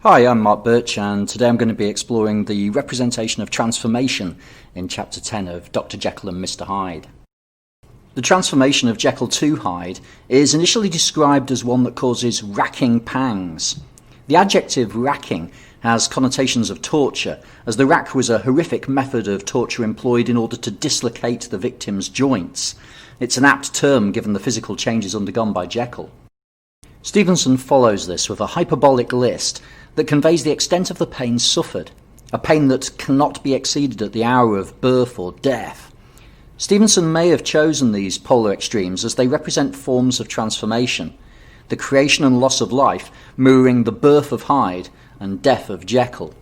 Hi, I'm Mark Birch, and today I'm going to be exploring the representation of transformation in Chapter 10 of Dr. Jekyll and Mr. Hyde. The transformation of Jekyll to Hyde is initially described as one that causes racking pangs. The adjective racking has connotations of torture, as the rack was a horrific method of torture employed in order to dislocate the victim's joints. It's an apt term given the physical changes undergone by Jekyll. Stevenson follows this with a hyperbolic list that conveys the extent of the pain suffered, a pain that cannot be exceeded at the hour of birth or death. Stevenson may have chosen these polar extremes as they represent forms of transformation, the creation and loss of life mirroring the birth of Hyde and death of Jekyll.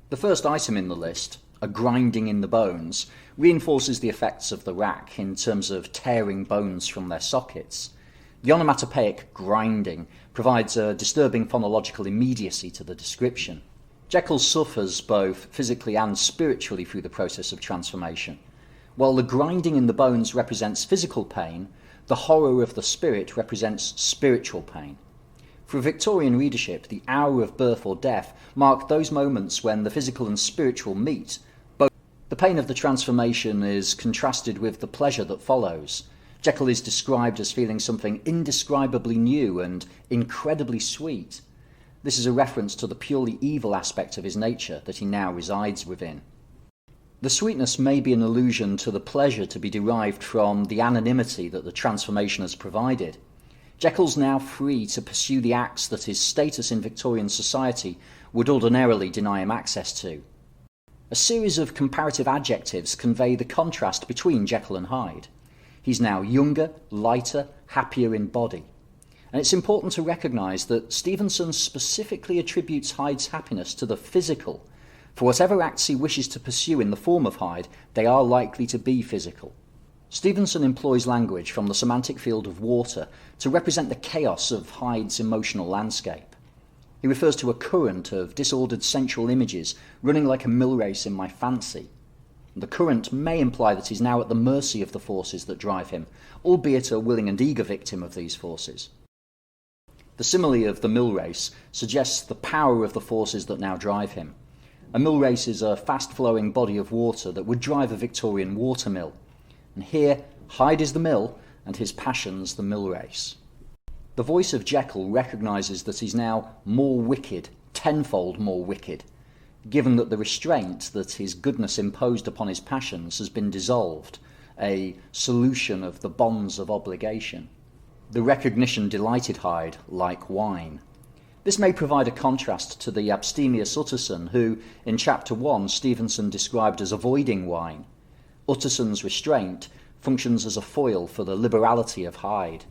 The first item in the list, a grinding in the bones, reinforces the effects of the rack in terms of tearing bones from their sockets. The onomatopoeic grinding provides a disturbing phonological immediacy to the description. Jekyll suffers both physically and spiritually through the process of transformation. While the grinding in the bones represents physical pain, the horror of the spirit represents spiritual pain. For Victorian readership, the hour of birth or death marked those moments when the physical and spiritual meet. The pain of the transformation is contrasted with the pleasure that follows. Jekyll is described as feeling something indescribably new and incredibly sweet. This is a reference to the purely evil aspect of his nature that he now resides within. The sweetness may be an allusion to the pleasure to be derived from the anonymity that the transformation has provided. Jekyll's now free to pursue the acts that his status in Victorian society would ordinarily deny him access to. A series of comparative adjectives convey the contrast between Jekyll and Hyde. He's now younger, lighter, happier in body. And it's important to recognise that Stevenson specifically attributes Hyde's happiness to the physical. For whatever acts he wishes to pursue in the form of Hyde, they are likely to be physical. Stevenson employs language from the semantic field of water to represent the chaos of Hyde's emotional landscape. He refers to a current of disordered sensual images running like a mill race in my fancy. The current may imply that he's now at the mercy of the forces that drive him, albeit a willing and eager victim of these forces. The simile of the mill race suggests the power of the forces that now drive him. A mill race is a fast-flowing body of water that would drive a Victorian watermill. And here, Hyde is the mill, and his passions the mill race. The voice of Jekyll recognises that he's now more wicked, tenfold more wicked, given that the restraint that his goodness imposed upon his passions has been dissolved, a solution of the bonds of obligation. The recognition delighted Hyde like wine. This may provide a contrast to the abstemious Utterson, who, in Chapter 1, Stevenson described as avoiding wine. Utterson's restraint functions as a foil for the liberality of Hyde.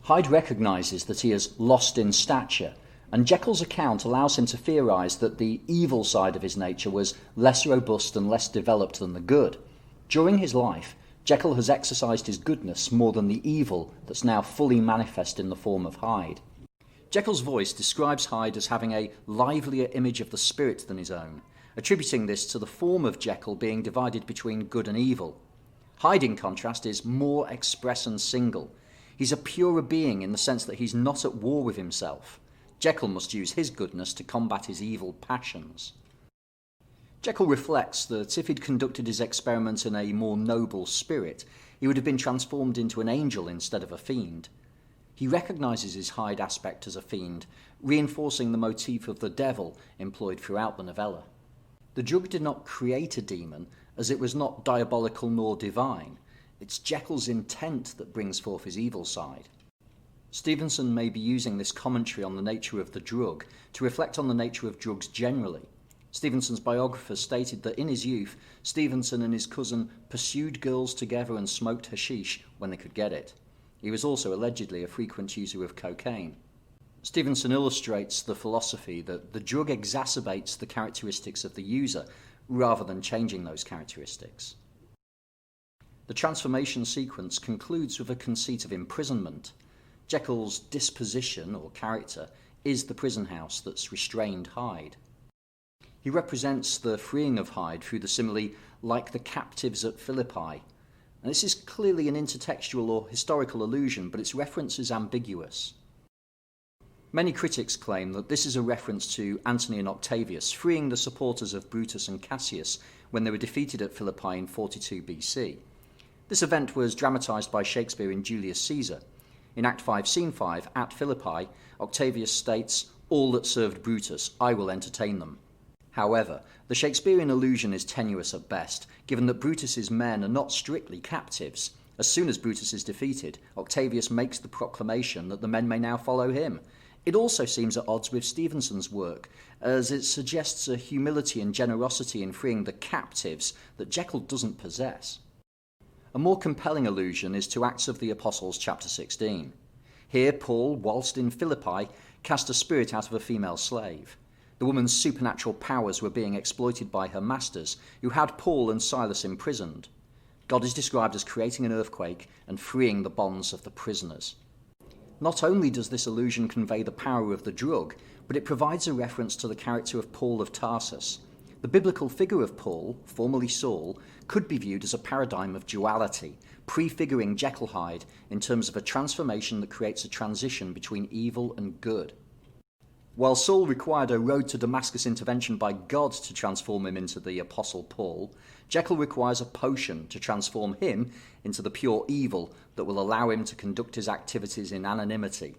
Hyde recognises that he has lost in stature, and Jekyll's account allows him to theorise that the evil side of his nature was less robust and less developed than the good. During his life, Jekyll has exercised his goodness more than the evil that's now fully manifest in the form of Hyde. Jekyll's voice describes Hyde as having a livelier image of the spirit than his own, attributing this to the form of Jekyll being divided between good and evil. Hyde, in contrast, is more express and single. He's a purer being in the sense that he's not at war with himself. Jekyll must use his goodness to combat his evil passions. Jekyll reflects that if he'd conducted his experiment in a more noble spirit, he would have been transformed into an angel instead of a fiend. He recognises his Hyde aspect as a fiend, reinforcing the motif of the devil employed throughout the novella. The drug did not create a demon, as it was not diabolical nor divine. It's Jekyll's intent that brings forth his evil side. Stevenson may be using this commentary on the nature of the drug to reflect on the nature of drugs generally. Stevenson's biographer stated that in his youth, Stevenson and his cousin pursued girls together and smoked hashish when they could get it. He was also allegedly a frequent user of cocaine. Stevenson illustrates the philosophy that the drug exacerbates the characteristics of the user rather than changing those characteristics. The transformation sequence concludes with a conceit of imprisonment. Jekyll's disposition, or character, is the prison house that's restrained Hyde. He represents the freeing of Hyde through the simile, like the captives at Philippi. And this is clearly an intertextual or historical allusion, but its reference is ambiguous. Many critics claim that this is a reference to Antony and Octavius freeing the supporters of Brutus and Cassius when they were defeated at Philippi in 42 BC. This event was dramatised by Shakespeare in Julius Caesar. In Act 5, Scene 5, at Philippi, Octavius states, "All that served Brutus, I will entertain them." However, the Shakespearean allusion is tenuous at best, given that Brutus's men are not strictly captives. As soon as Brutus is defeated, Octavius makes the proclamation that the men may now follow him. It also seems at odds with Stevenson's work, as it suggests a humility and generosity in freeing the captives that Jekyll doesn't possess. A more compelling allusion is to Acts of the Apostles chapter 16. Here Paul, whilst in Philippi, cast a spirit out of a female slave. The woman's supernatural powers were being exploited by her masters, who had Paul and Silas imprisoned. God is described as creating an earthquake and freeing the bonds of the prisoners. Not only does this allusion convey the power of the drug, but it provides a reference to the character of Paul of Tarsus. The biblical figure of Paul, formerly Saul, could be viewed as a paradigm of duality, prefiguring Jekyll Hyde in terms of a transformation that creates a transition between evil and good. While Saul required a road to Damascus intervention by God to transform him into the Apostle Paul, Jekyll requires a potion to transform him into the pure evil that will allow him to conduct his activities in anonymity.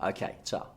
Okay, ta.